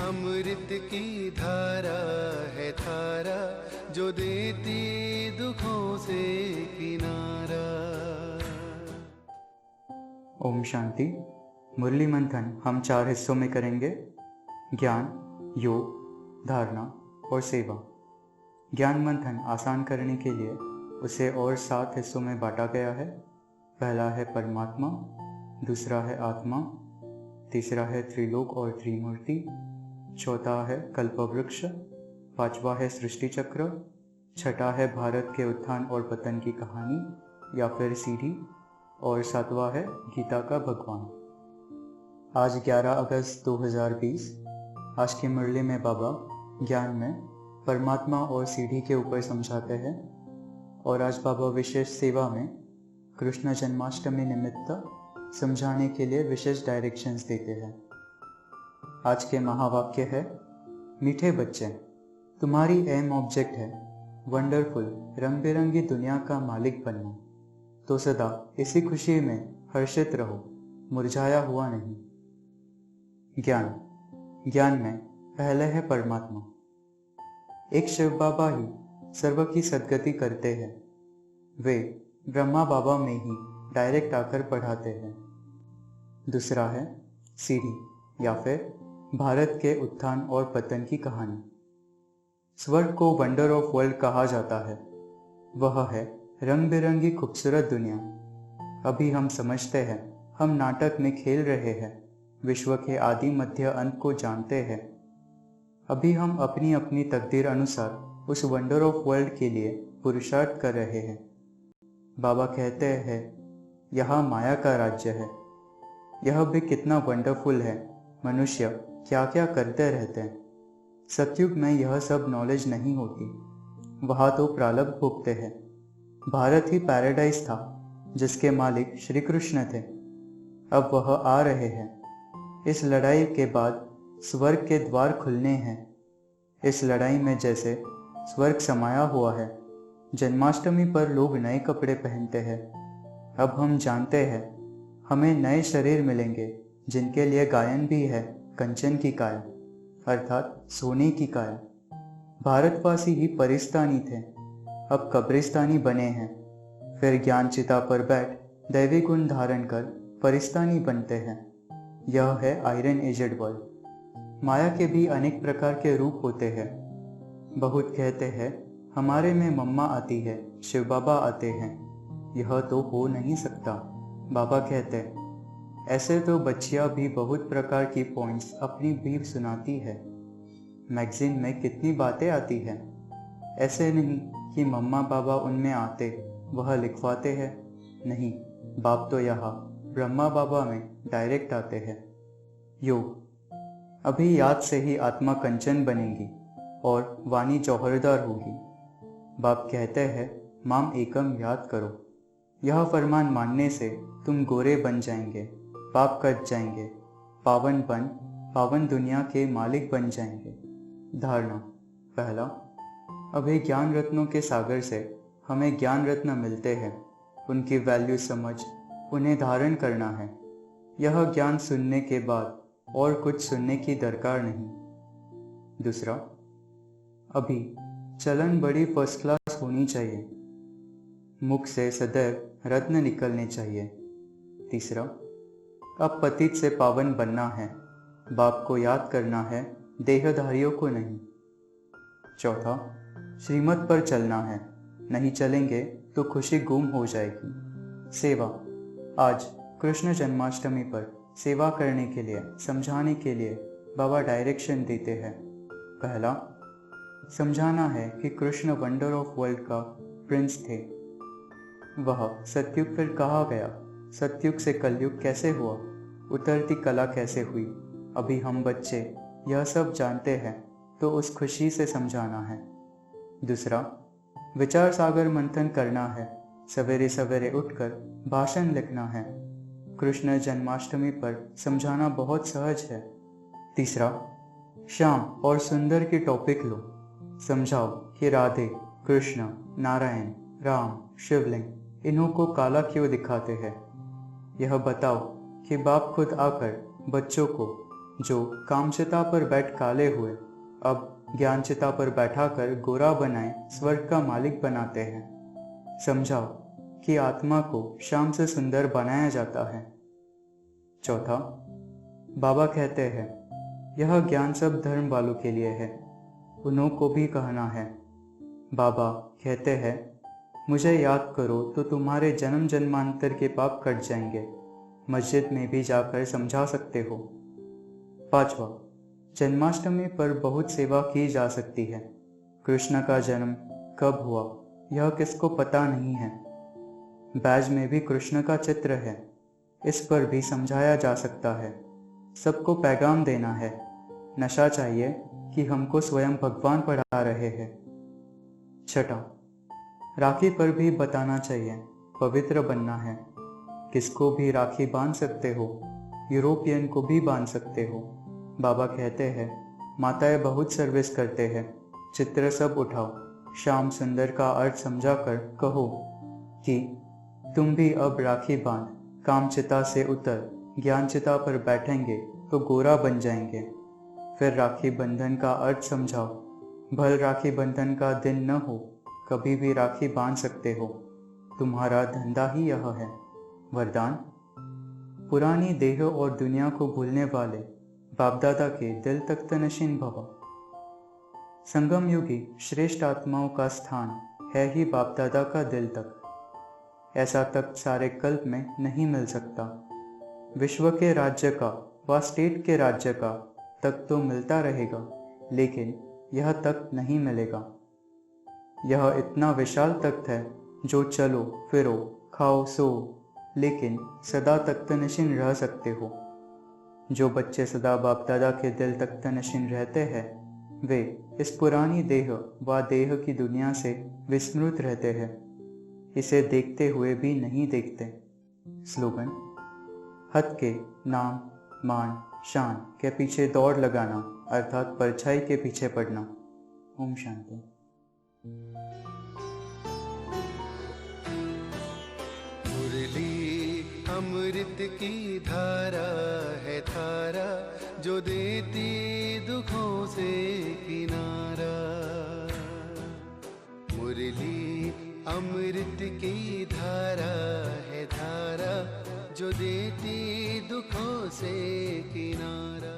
अमृत की धारा है धारा, जो देती दुखों से किनारा। ओम शांति। मुरली मंथन हम 4 हिस्सों में करेंगे: ज्ञान, योग, धारणा और सेवा। ज्ञान मंथन आसान करने के लिए उसे और 7 हिस्सों में बांटा गया है। पहला है परमात्मा, दूसरा है आत्मा, तीसरा है त्रिलोक और त्रिमूर्ति, चौथा है कल्पवृक्ष, पांचवा है सृष्टि चक्र, छठा है भारत के उत्थान और पतन की कहानी या फिर सीढ़ी, और सातवां है गीता का भगवान। आज 11 अगस्त 2020। आज की मुरली में बाबा ज्ञान में परमात्मा और सीढ़ी के ऊपर समझाते हैं, और आज बाबा विशेष सेवा में कृष्ण जन्माष्टमी निमित्त समझाने के लिए विशेष डायरेक्शंस देते हैं। आज के महावाक्य है: मीठे बच्चे, तुम्हारी एम ऑब्जेक्ट है वंडरफुल रंग बिरंगी दुनिया का मालिक बनना, तो सदा इसी खुशी में हर्षित रहो, मुरझाया हुआ नहीं। ज्ञान में पहले है परमात्मा। एक शिव बाबा ही सर्व की सद्गति करते हैं। वे ब्रह्मा बाबा में ही डायरेक्ट आकर पढ़ाते हैं। दूसरा है सीढ़ी या फिर भारत के उत्थान और पतन की कहानी। स्वर्ग को वंडर ऑफ वर्ल्ड कहा जाता है। वह है रंग बिरंगी खूबसूरत दुनिया। अभी हम समझते हैं हम नाटक में खेल रहे हैं, विश्व के आदि मध्य अंत को जानते हैं। अभी हम अपनी अपनी तकदीर अनुसार उस वंडर ऑफ वर्ल्ड के लिए पुरुषार्थ कर रहे हैं। बाबा कहते हैं यहाँ माया का राज्य है। यह भी कितना वंडरफुल है। मनुष्य क्या क्या करते रहते हैं। सतयुग में यह सब नॉलेज नहीं होती, वहाँ तो प्रारब्ध भोगते हैं। भारत ही पैराडाइज था जिसके मालिक श्री कृष्ण थे। अब वह आ रहे हैं। इस लड़ाई के बाद स्वर्ग के द्वार खुलने हैं। इस लड़ाई में जैसे स्वर्ग समाया हुआ है। जन्माष्टमी पर लोग नए कपड़े पहनते हैं। अब हम जानते हैं हमें नए शरीर मिलेंगे जिनके लिए गायन भी है कंचन की काया, अर्थात सोने की काया। भारतवासी ही परिस्तानी थे, अब कब्रिस्तानी बने हैं। फिर ज्ञान चिता पर बैठ दैवी गुण धारण कर परिस्तानी बनते हैं। यह है आयरन एजेड वर्ल्ड। माया के भी अनेक प्रकार के रूप होते हैं। बहुत कहते हैं हमारे में मम्मा आती है, शिव बाबा आते हैं। यह तो हो नहीं सकता। बाबा कहते हैं ऐसे तो बच्चियां भी बहुत प्रकार की पॉइंट्स अपनी भी सुनाती है। मैगजीन में कितनी बातें आती हैं। ऐसे नहीं कि मम्मा बाबा उनमें आते वह लिखवाते हैं। नहीं, बाप तो यहाँ ब्रह्मा बाबा में डायरेक्ट आते हैं। योग। अभी याद से ही आत्मा कंचन बनेगी और वाणी जौहरदार होगी। बाप कहते हैं माम एकम याद करो। यह फरमान मानने से तुम गोरे बन जाएंगे, पाप कट जाएंगे, पावन दुनिया के मालिक बन जाएंगे। धारणा। पहला, अभी ज्ञान रत्नों के सागर से हमें ज्ञान रत्न मिलते हैं। उनकी वैल्यू समझ उन्हें धारण करना है। यह ज्ञान सुनने के बाद और कुछ सुनने की दरकार नहीं। दूसरा, अभी चलन बड़ी फर्स्ट क्लास होनी चाहिए। मुख से सदैव रत्न निकलने चाहिए। तीसरा, अब पतित से पावन बनना है। बाप को याद करना है, देहधारियों को नहीं। चौथा, श्रीमत पर चलना है। नहीं चलेंगे तो खुशी गुम हो जाएगी। सेवा। आज कृष्ण जन्माष्टमी पर सेवा करने के लिए, समझाने के लिए बाबा डायरेक्शन देते हैं। पहला, समझाना है कि कृष्ण वंडर ऑफ वर्ल्ड का प्रिंस थे। वह सतयुग फिर कहा गया। सतयुग से कलयुग कैसे हुआ, उतरती कला कैसे हुई, अभी हम बच्चे यह सब जानते हैं, तो उस खुशी से समझाना है। दूसरा, विचार सागर मंथन करना है। सवेरे सवेरे उठकर भाषण लिखना है। कृष्ण जन्माष्टमी पर समझाना बहुत सहज है। तीसरा, श्याम और सुंदर की टॉपिक लो। समझाओ कि राधे, कृष्ण, नारायण, राम, शिवलिंग इन्हों को काला क्यों दिखाते हैं। यह बताओ कि बाप खुद आकर बच्चों को जो कामचिता पर बैठ काले हुए, अब ज्ञानचिता पर बैठाकर गोरा बनाए स्वर्ग का मालिक बनाते हैं। समझाओ कि आत्मा को शाम से सुंदर बनाया जाता है। चौथा, बाबा कहते हैं यह ज्ञान सब धर्म वालों के लिए है, उन्हों को भी कहना है। बाबा कहते हैं मुझे याद करो तो तुम्हारे जन्म जन्मांतर के पाप कट जाएंगे। मस्जिद में भी जाकर समझा सकते हो। पांचवा, जन्माष्टमी पर बहुत सेवा की जा सकती है। कृष्ण का जन्म कब हुआ यह किसको पता नहीं है। बैज में भी कृष्ण का चित्र है, इस पर भी समझाया जा सकता है। सबको पैगाम देना है। नशा चाहिए कि हमको स्वयं भगवान पढ़ा रहे हैं। छठा, राखी पर भी बताना चाहिए पवित्र बनना है। किसको भी राखी बांध सकते हो, यूरोपियन को भी बांध सकते हो। बाबा कहते हैं माताएं बहुत सर्विस करते हैं, चित्र सब उठाओ। श्याम सुंदर का अर्थ समझाकर कहो कि तुम भी अब राखी बांध, कामचिता से उतर ज्ञानचिता पर बैठेंगे तो गोरा बन जाएंगे। फिर राखी बंधन का अर्थ समझाओ। भल राखी बंधन का दिन न हो, कभी भी राखी बांध सकते हो। तुम्हारा धंधा ही यह है। वरदान, पुरानी देह और दुनिया को भूलने वाले बापदादा के दिल तक तनशीन भव। संगम युगी श्रेष्ठ आत्माओं का स्थान है ही बापदादा का दिल तक। ऐसा तख्त सारे कल्प में नहीं मिल सकता। विश्व के राज्य का व स्टेट के राज्य का तख्त तो मिलता रहेगा, लेकिन यह तख्त नहीं मिलेगा। यह इतना विशाल तख्त है जो चलो फिरो खाओ सो, लेकिन सदा तख्तनशीन रह सकते हो। जो बच्चे सदा बाप दादा के दिल तख्तनशीन रहते हैं वे इस पुरानी देह व देह की दुनिया से विस्मृत रहते हैं, इसे देखते हुए भी नहीं देखते। स्लोगन, हद के नाम मान शान के पीछे दौड़ लगाना अर्थात परछाई के पीछे पड़ना। ओम शांति। मुरली अमृत की धारा है धारा, जो देती दुखों से किनारा। मुरली अमृत की धारा है धारा, जो देती दुखों से किनारा।